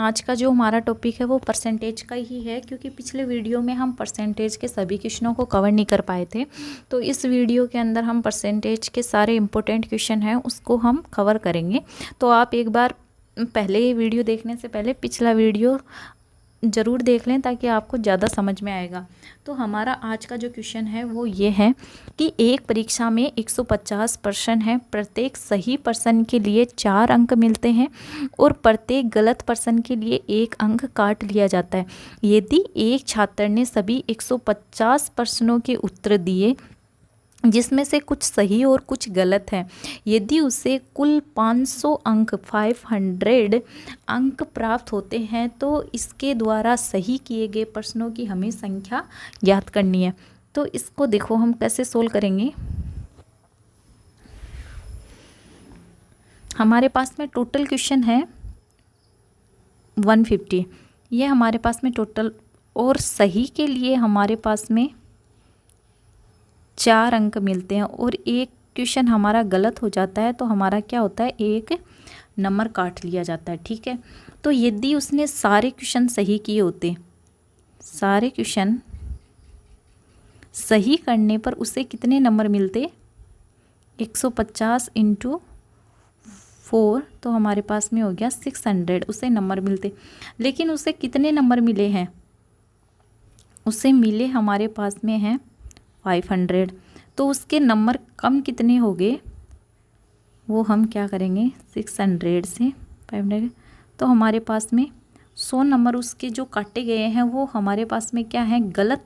आज का जो हमारा टॉपिक है वो परसेंटेज का ही है, क्योंकि पिछले वीडियो में हम परसेंटेज के सभी क्वेश्चनों को कवर नहीं कर पाए थे। तो इस वीडियो के अंदर हम परसेंटेज के सारे इंपॉर्टेंट क्वेश्चन हैं उसको हम कवर करेंगे। तो आप एक बार पहले वीडियो देखने से पहले पिछला वीडियो ज़रूर देख लें ताकि आपको ज़्यादा समझ में आएगा। तो हमारा आज का जो क्वेश्चन है वो ये है कि एक परीक्षा में 150 प्रश्न है, प्रत्येक सही प्रश्न के लिए 4 अंक मिलते हैं और प्रत्येक गलत प्रश्न के लिए 1 अंक काट लिया जाता है। यदि एक छात्र ने सभी 150 प्रश्नों के उत्तर दिए जिसमें से कुछ सही और कुछ गलत हैं, यदि उसे कुल 500 अंक 500 अंक प्राप्त होते हैं तो इसके द्वारा सही किए गए प्रश्नों की हमें संख्या ज्ञात करनी है। तो इसको देखो हम कैसे सोल्व करेंगे। हमारे पास में टोटल क्वेश्चन है 150, ये हमारे पास में टोटल, और सही के लिए हमारे पास में 4 अंक मिलते हैं और एक क्वेश्चन हमारा गलत हो जाता है तो हमारा क्या होता है, 1 नंबर काट लिया जाता है। ठीक है, तो यदि उसने सारे क्वेश्चन सही किए होते, सारे क्वेश्चन सही करने पर उसे कितने नंबर मिलते, 150 × 4, तो हमारे पास में हो गया 600 उसे नंबर मिलते। लेकिन उसे कितने नंबर मिले हैं, उसे मिले हमारे पास में हैं 500, तो उसके नंबर कम कितने हो गए, वो हम क्या करेंगे 600 से 500, तो हमारे पास में 100 नंबर उसके जो काटे गए हैं वो हमारे पास में क्या है, गलत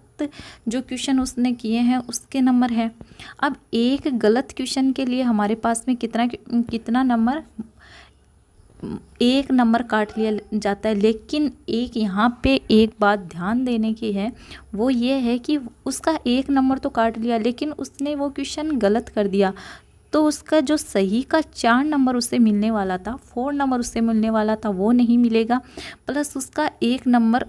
जो क्वेश्चन उसने किए हैं उसके नंबर है। अब एक गलत क्वेश्चन के लिए हमारे पास में कितना नंबर, 1 नंबर काट लिया जाता है। लेकिन एक यहाँ पे एक बात ध्यान देने की है, वो ये है कि उसका 1 नंबर तो काट लिया लेकिन उसने वो क्वेश्चन गलत कर दिया, तो उसका जो सही का 4 नंबर उसे मिलने वाला था, 4 नंबर उसे मिलने वाला था, वो नहीं मिलेगा, प्लस उसका 1 नंबर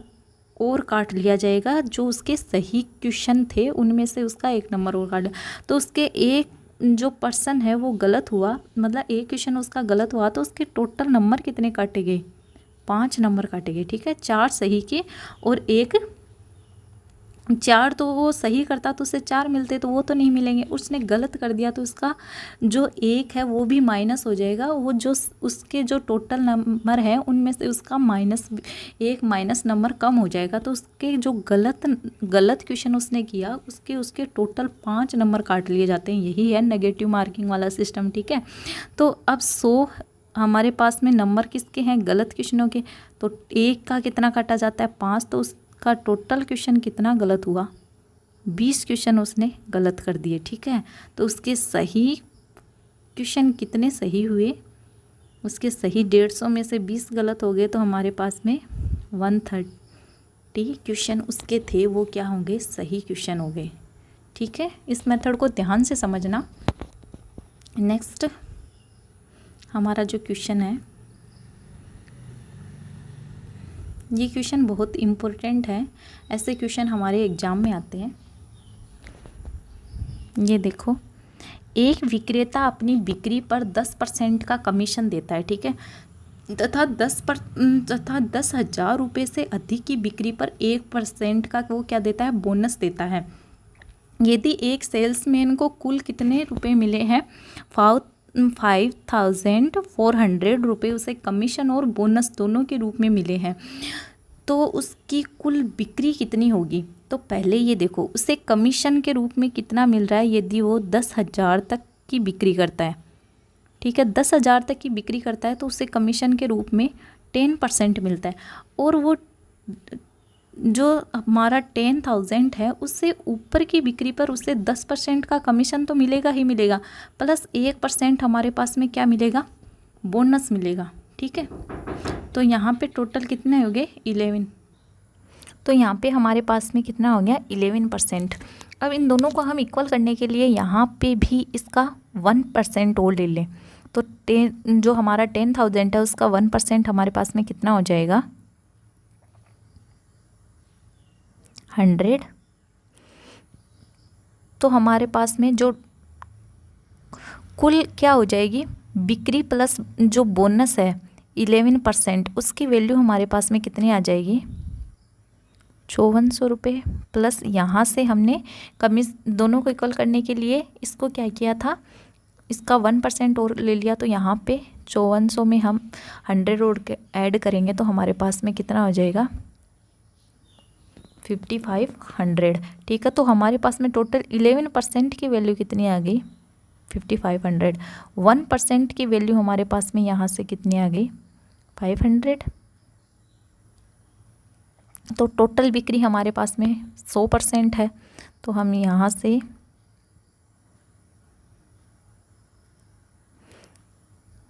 और काट लिया जाएगा। जो उसके सही क्वेश्चन थे उनमें से उसका 1 नंबर और काट लिया, तो उसके एक जो पर्सन है वो गलत हुआ, मतलब एक क्वेश्चन उसका गलत हुआ, तो उसके टोटल नंबर कितने काटे गए, 5 नंबर काटे गए। ठीक है, 4 सही के और 1, 4 तो वो सही करता तो उसे 4 मिलते, तो वो तो नहीं मिलेंगे, उसने गलत कर दिया तो उसका जो 1 है वो भी माइनस हो जाएगा, वो जो उसके जो टोटल नंबर है उनमें से उसका -1 माइनस नंबर कम हो जाएगा, तो उसके जो गलत क्वेश्चन उसने किया उसके टोटल 5 नंबर काट लिए जाते हैं। यही है नेगेटिव मार्किंग वाला सिस्टम। ठीक है, तो अब 100 हमारे पास में नंबर किसके हैं, गलत क्वेश्चनों के, तो 1 का कितना काटा जाता है, 5, तो का टोटल क्वेश्चन कितना गलत हुआ, 20 क्वेश्चन उसने गलत कर दिए। ठीक है, तो उसके सही क्वेश्चन कितने सही हुए, उसके सही 150 में से 20 गलत हो गए, तो हमारे पास में 130 क्वेश्चन उसके थे वो क्या होंगे, सही क्वेश्चन हो गए। ठीक है, इस मेथड को ध्यान से समझना। नेक्स्ट हमारा जो क्वेश्चन है, ये क्वेश्चन बहुत इम्पोर्टेंट है, ऐसे क्वेश्चन हमारे एग्जाम में आते हैं। ये देखो, एक विक्रेता अपनी बिक्री पर 10% का कमीशन देता है। ठीक है, तथा 10,000 रुपये से अधिक की बिक्री पर 1% का वो क्या देता है, बोनस देता है। यदि एक सेल्समैन को कुल कितने रुपए मिले हैं, 5,400 रुपये उसे कमीशन और बोनस दोनों के रूप में मिले हैं, तो उसकी कुल बिक्री कितनी होगी। तो पहले ये देखो उसे कमीशन के रूप में कितना मिल रहा है, यदि वो 10,000 तक की बिक्री करता है। ठीक है, 10,000 तक की बिक्री करता है तो उसे कमीशन के रूप में 10% मिलता है, और वो जो हमारा 10,000 है उससे ऊपर की बिक्री पर उसे 10% का कमीशन तो मिलेगा ही मिलेगा, प्लस 1% हमारे पास में क्या मिलेगा, बोनस मिलेगा। ठीक है, तो यहाँ पे टोटल कितने हो गए, 11, तो यहाँ पे हमारे पास में कितना हो गया, 11%। अब इन दोनों को हम इक्वल करने के लिए यहाँ पे भी इसका 1% और ले लें, तो जो हमारा 10,000 है उसका 1% हमारे पास में कितना हो जाएगा, 100। तो हमारे पास में जो कुल क्या हो जाएगी, बिक्री प्लस जो बोनस है 11%, उसकी वैल्यू हमारे पास में कितनी आ जाएगी, 5400 रुपये। प्लस यहाँ से हमने कमी दोनों को इक्वल करने के लिए इसको क्या किया था, इसका 1% और ले लिया, तो यहाँ पे 5400 में हम 100 और ऐड करेंगे तो हमारे पास में कितना हो जाएगा, 5500। ठीक है, तो हमारे पास में टोटल 11% की वैल्यू कितनी आ गई, 5500। 1% की वैल्यू हमारे पास में यहाँ से कितनी आ गई, 500। तो टोटल बिक्री हमारे पास में 100% है, तो हम यहाँ से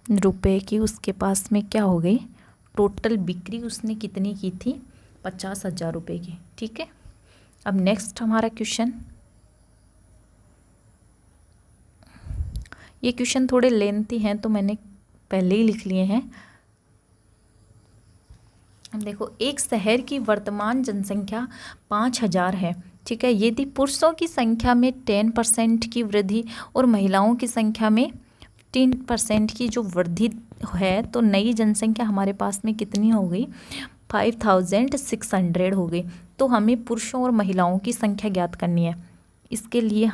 रुपए की उसके पास में क्या हो गई, टोटल बिक्री उसने कितनी की थी, 50,000 रुपये की। ठीक है, अब नेक्स्ट हमारा क्वेश्चन, ये क्वेश्चन थोड़े लेंथी हैं तो मैंने पहले ही लिख लिए हैं। देखो, एक शहर की वर्तमान जनसंख्या 5000 है। ठीक है, यदि पुरुषों की संख्या में 10% की वृद्धि और महिलाओं की संख्या में 10% की जो वृद्धि है, तो नई जनसंख्या हमारे पास में कितनी हो गई, 5600 हो गई। तो हमें पुरुषों और महिलाओं की संख्या ज्ञात करनी है। इसके लिए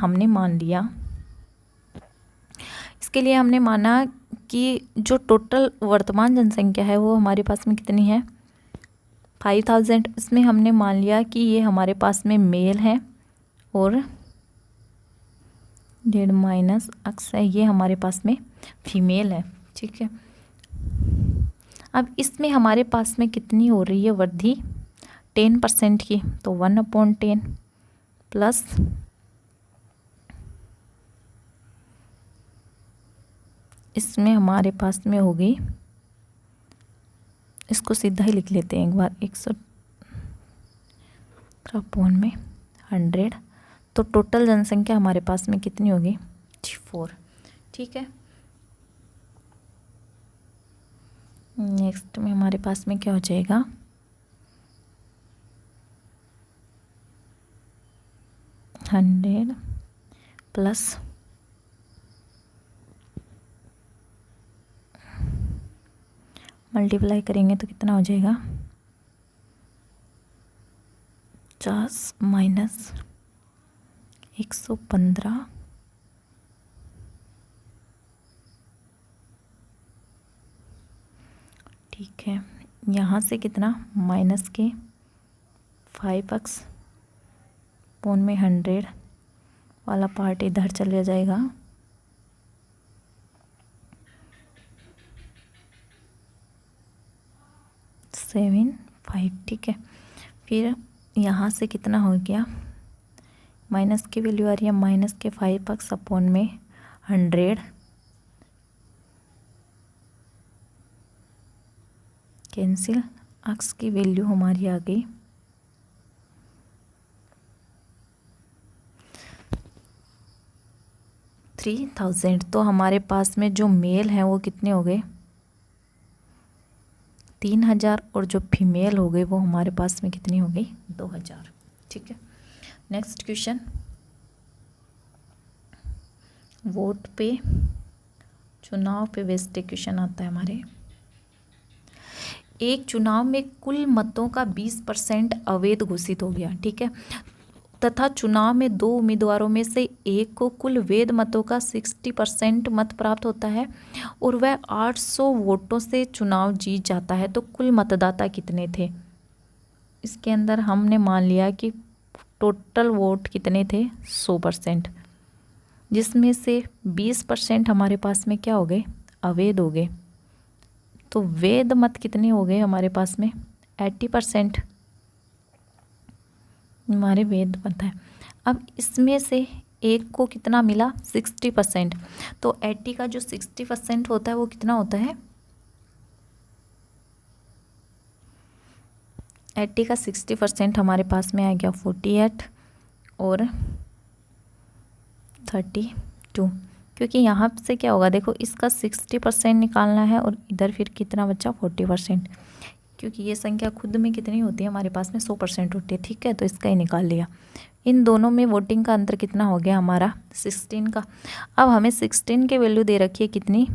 हमने माना कि जो टोटल वर्तमान जनसंख्या है वो हमारे पास में कितनी है, 5000। इसमें हमने मान लिया कि ये हमारे पास में मेल है और डेढ़ माइनस अक्स है, ये हमारे पास में फीमेल है। ठीक है, अब इसमें हमारे पास में कितनी हो रही है वृद्धि, 10% की, तो 1/10 प्लस इसमें हमारे पास में होगी, इसको सीधा ही लिख लेते हैं एक बार, 100/100। तो टोटल जनसंख्या हमारे पास में कितनी होगी, 4। ठीक है, नेक्स्ट में हमारे पास में क्या हो जाएगा, 100 प्लस मल्टीप्लाई करेंगे तो कितना हो जाएगा, 50 माइनस 115। ठीक है, यहाँ से कितना, माइनस के 5x पोन में 100 वाला पार्ट इधर चले जाएगा, 75। ठीक है, फिर यहाँ से कितना हो गया, माइनस की वैल्यू आ रही है माइनस के 5x अपॉन में 100 कैंसिल, x की वैल्यू हमारी आ गई 3000। तो हमारे पास में जो मेल हैं वो कितने हो गए, 3000, और जो फीमेल हो गई वो हमारे पास में कितनी हो गई, 2000। ठीक है, नेक्स्ट क्वेश्चन, वोट पे, चुनाव पे बेस्ड क्वेश्चन आता है हमारे। एक चुनाव में कुल मतों का 20% अवैध घोषित हो गया। ठीक है, तथा चुनाव में 2 उम्मीदवारों में से एक को कुल वैध मतों का 60% मत प्राप्त होता है और वह 800 वोटों से चुनाव जीत जाता है, तो कुल मतदाता कितने थे। इसके अंदर हमने मान लिया कि टोटल वोट कितने थे, 100%, जिसमें से 20% हमारे पास में क्या हो गए, अवैध हो गए। तो वैध मत कितने हो गए हमारे पास में, 80% हमारे वैध मत है। अब इसमें से एक को कितना मिला, 60%। तो 80 का जो 60% होता है वो कितना होता है, 80 का 60% हमारे पास में आ गया 48 और 32, क्योंकि यहाँ से क्या होगा, देखो इसका 60% निकालना है और इधर फिर कितना बचा, 40%, क्योंकि ये संख्या खुद में कितनी होती है हमारे पास में, 100% होती है। ठीक है, तो इसका ही निकाल लिया। इन दोनों में वोटिंग का अंतर कितना हो गया हमारा, 16 का। अब हमें 16 की वैल्यू दे रखी है कितनी,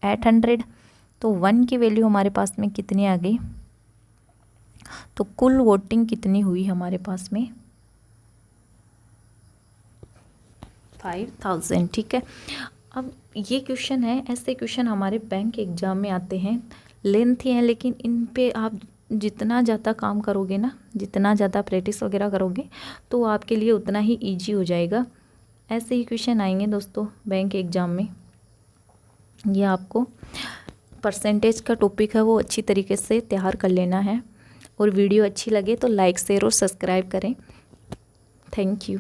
800। तो 1 की वैल्यू हमारे पास में कितनी आ गई, तो कुल वोटिंग कितनी हुई हमारे पास में 5000। ठीक है, अब ये क्वेश्चन है, ऐसे क्वेश्चन हमारे बैंक एग्जाम में आते हैं, लेंथी हैं, लेकिन इन पे आप जितना ज़्यादा काम करोगे ना, जितना ज़्यादा प्रैक्टिस वगैरह करोगे तो आपके लिए उतना ही इजी हो जाएगा। ऐसे ही क्वेश्चन आएंगे दोस्तों बैंक एग्ज़ाम में। ये आपको परसेंटेज का टॉपिक है, वो अच्छी तरीके से तैयार कर लेना है। और वीडियो अच्छी लगे तो लाइक शेयर और सब्सक्राइब करें। Thank you.